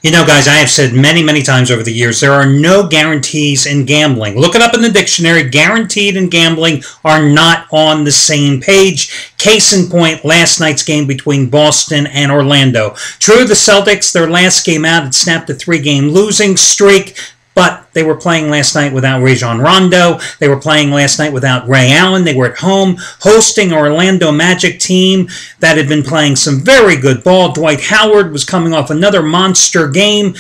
You know, guys, I have said many, many times over the years, there are no guarantees in gambling. Look it up in the dictionary. Guaranteed and gambling are not on the same page. Case in point, last night's game between Boston and Orlando. True, the Celtics, their last game out, had snapped a 3-game losing streak. But they were playing last night without Rajon Rondo. They were playing last night without Ray Allen. They were at home hosting Orlando Magic team that had been playing some very good ball. Dwight Howard was coming off another monster game.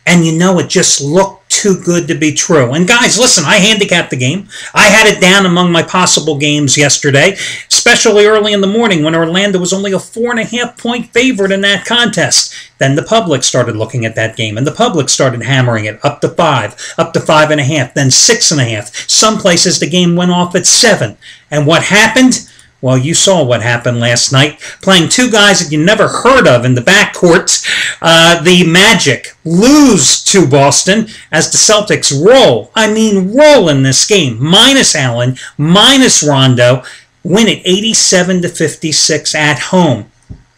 And you know, it just looked too good to be true. And guys, listen, I handicapped the game. I had it down among my possible games yesterday, especially early in the morning when Orlando was only a 4.5-point favorite in that contest. Then the public started looking at that game, and the public started hammering it up to 5, up to 5.5, then 6.5. Some places the game went off at 7. And what happened? Well, you saw what happened last night. Playing two guys that you never heard of in the backcourt. The Magic lose to Boston as the Celtics roll. I mean, roll in this game. Minus Allen, minus Rondo. Win it 87-56 at home.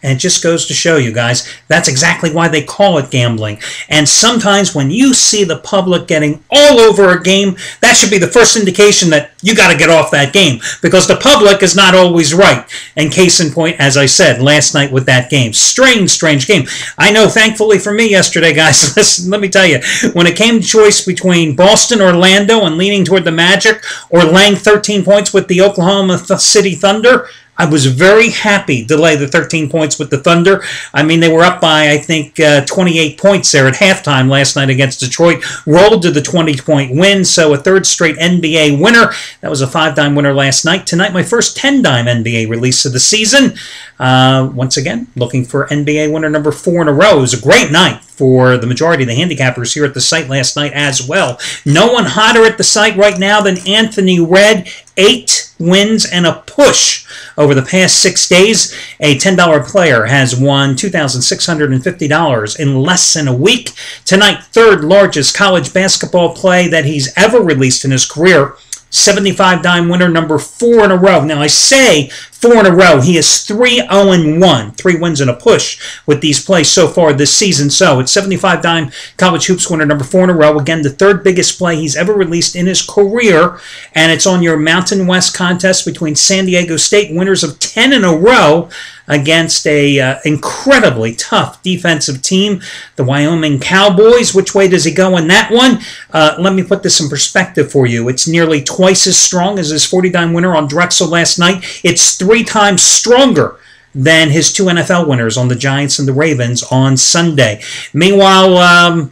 And it just goes to show you guys, that's exactly why they call it gambling. And sometimes when you see the public getting all over a game, that should be the first indication that you got to get off that game. Because the public is not always right. And case in point, as I said, last night with that game. Strange, strange game. I know, thankfully for me yesterday, guys, listen, let me tell you, when it came to choice between Boston, Orlando, and leaning toward the Magic, or laying 13 points with the Oklahoma City Thunder, I was very happy to lay the 13 points with the Thunder. I mean, they were up by, I think, 28 points there at halftime last night against Detroit. Rolled to the 20-point win, so a third straight NBA winner. That was a 5-dime winner last night. Tonight, my first 10-dime NBA release of the season. Once again, looking for NBA winner number 4 in a row. It was a great night for the majority of the handicappers here at the site last night as well. No one hotter at the site right now than Anthony Red. 8 wins and a push over the past 6 days. A $10 player has won $2,650 in less than a week. Tonight, third largest college basketball play that he's ever released in his career. 75-dime winner, number 4 in a row. Now, I say 4 in a row. He is 3-0-1. 3 wins and a push with these plays so far this season. So, it's 75-dime college hoops winner, number 4 in a row. Again, the third biggest play he's ever released in his career. And it's on your Mountain West contest between San Diego State, winners of 10 in a row, against a incredibly tough defensive team, the Wyoming Cowboys. Which way does he go in that one? Let me put this in perspective for you. It's nearly twice as strong as his 40-dime winner on Drexel last night. It's 3 times stronger than his 2 NFL winners on the Giants and the Ravens on Sunday. Meanwhile,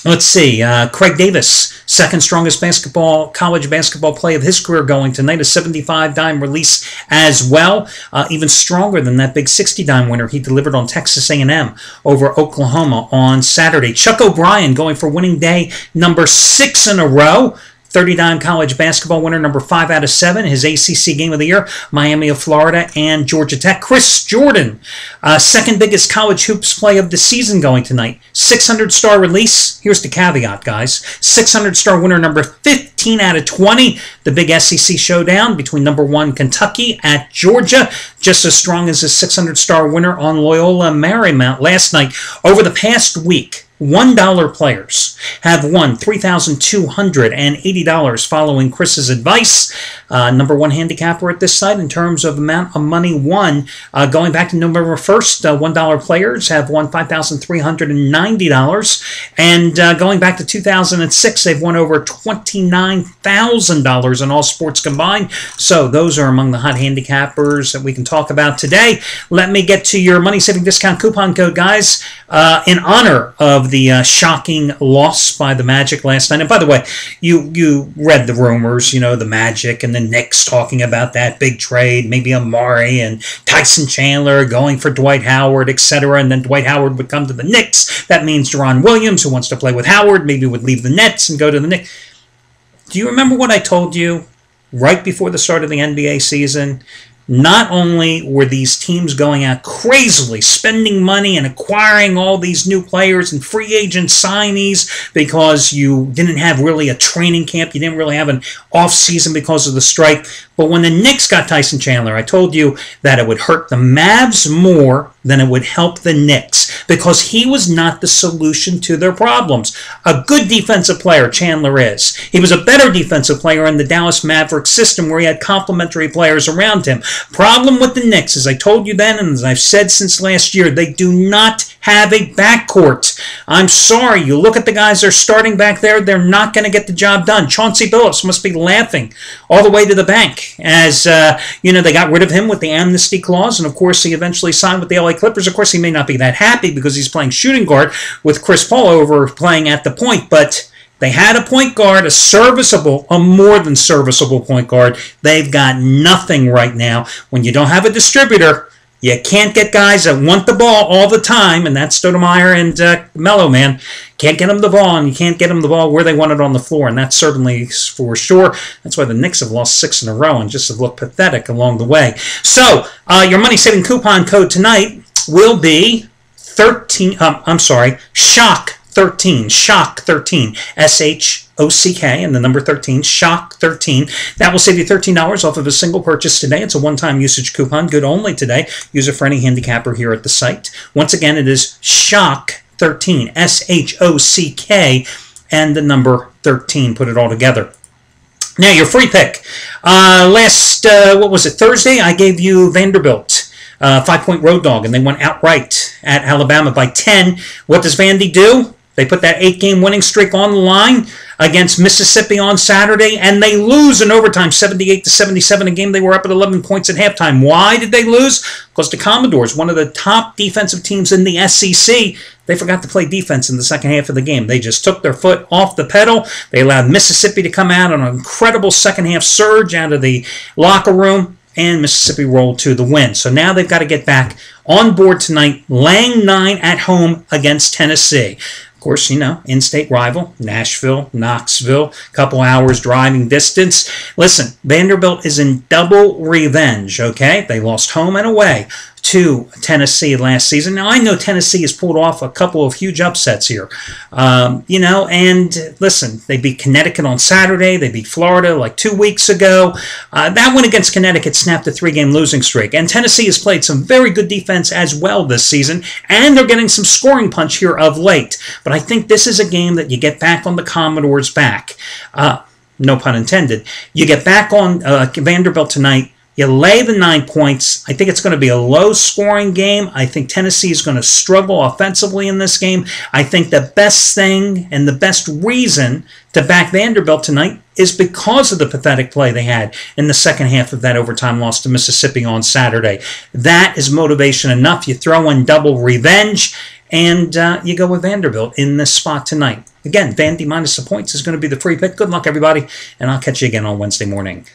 let's see, Craig Davis, second strongest college basketball play of his career going tonight, a 75-dime release as well. Even stronger than that big 60-dime winner he delivered on Texas A&M over Oklahoma on Saturday. Chuck O'Brien going for winning day number 6 in a row. 30-dime college basketball winner, number 5 out of 7. His ACC game of the year, Miami of Florida and Georgia Tech. Chris Jordan, second biggest college hoops play of the season going tonight. 600-star release. Here's the caveat, guys. 600-star winner, number 15 out of 20. The big SEC showdown between number 1 Kentucky at Georgia. Just as strong as his 600-star winner on Loyola Marymount last night. Over the past week, $1 players have won $3,280 following Chris's advice. Number 1 handicapper at this site in terms of amount of money won. Going back to November 1st, $1 players have won $5,390. And going back to 2006, they've won over $29,000 in all sports combined. So those are among the hot handicappers that we can talk about today. Let me get to your money-saving discount coupon code, guys, in honor of the shocking loss by the Magic last night. And by the way, you read the rumors, you know, the Magic and the Knicks talking about that big trade, maybe Amari and Tyson Chandler going for Dwight Howard, etc. And then Dwight Howard would come to the Knicks. That means Deron Williams, who wants to play with Howard, maybe would leave the Nets and go to the Knicks. Do you remember what I told you right before the start of the NBA season? not only were these teams going out crazily, spending money and acquiring all these new players and free agent signees because you didn't have really a training camp, you didn't really have an off season because of the strike, but when the Knicks got Tyson Chandler, I told you that it would hurt the Mavs more than it would help the Knicks because he was not the solution to their problems. A good defensive player, Chandler is. He was a better defensive player in the Dallas Mavericks system where he had complementary players around him. Problem with the Knicks, as I told you then and as I've said since last year, they do not have a backcourt. I'm sorry, you look at the guys they're starting back there, they're not going to get the job done. Chauncey Billups must be laughing all the way to the bank as, they got rid of him with the amnesty clause, and of course he eventually signed with the LA Clippers. Of course he may not be that happy because he's playing shooting guard with Chris Paul over playing at the point, but they had a point guard, a more than serviceable point guard. They've got nothing right now. When you don't have a distributor, you can't get guys that want the ball all the time, and that's Stoudemire and Melo, man. Can't get them the ball, and you can't get them the ball where they want it on the floor, and that's certainly for sure. That's why the Knicks have lost 6 in a row and just have looked pathetic along the way. So, your money-saving coupon code tonight will be SHOCK 13, SHOCK 13, SHOCK, and the number 13, SHOCK 13. That will save you $13 off of a single purchase today. It's a one-time usage coupon, good only today. Use it for any handicapper here at the site. Once again, it is SHOCK 13, SHOCK, and the number 13. Put it all together. Now, your free pick. Thursday, I gave you Vanderbilt. 5-point road dog, and they went outright at Alabama by 10. What does Vandy do? They put that 8-game winning streak on the line against Mississippi on Saturday, and they lose in overtime, 78-77, a game they were up at 11 points at halftime. Why did they lose? Because the Commodores, one of the top defensive teams in the SEC, they forgot to play defense in the second half of the game. They just took their foot off the pedal. They allowed Mississippi to come out on an incredible second-half surge out of the locker room, and Mississippi rolled to the win. So now they've got to get back on board tonight, laying 9 at home against Tennessee. Of course, in-state rival, Nashville, Knoxville, couple hours driving distance. Listen, Vanderbilt is in double revenge, okay? They lost home and away to Tennessee last season. Now, I know Tennessee has pulled off a couple of huge upsets here, and listen, they beat Connecticut on Saturday. They beat Florida like 2 weeks ago. That win against Connecticut snapped a 3-game losing streak, and Tennessee has played some very good defense as well this season, and they're getting some scoring punch here of late. But I think this is a game that you get back on the Commodores' back. No pun intended. You get back on Vanderbilt tonight. You lay the 9 points. I think it's going to be a low-scoring game. I think Tennessee is going to struggle offensively in this game. I think the best thing and the best reason to back Vanderbilt tonight is because of the pathetic play they had in the second half of that overtime loss to Mississippi on Saturday. That is motivation enough. You throw in double revenge, and you go with Vanderbilt in this spot tonight. Again, Vandy minus the points is going to be the free pick. Good luck, everybody, and I'll catch you again on Wednesday morning.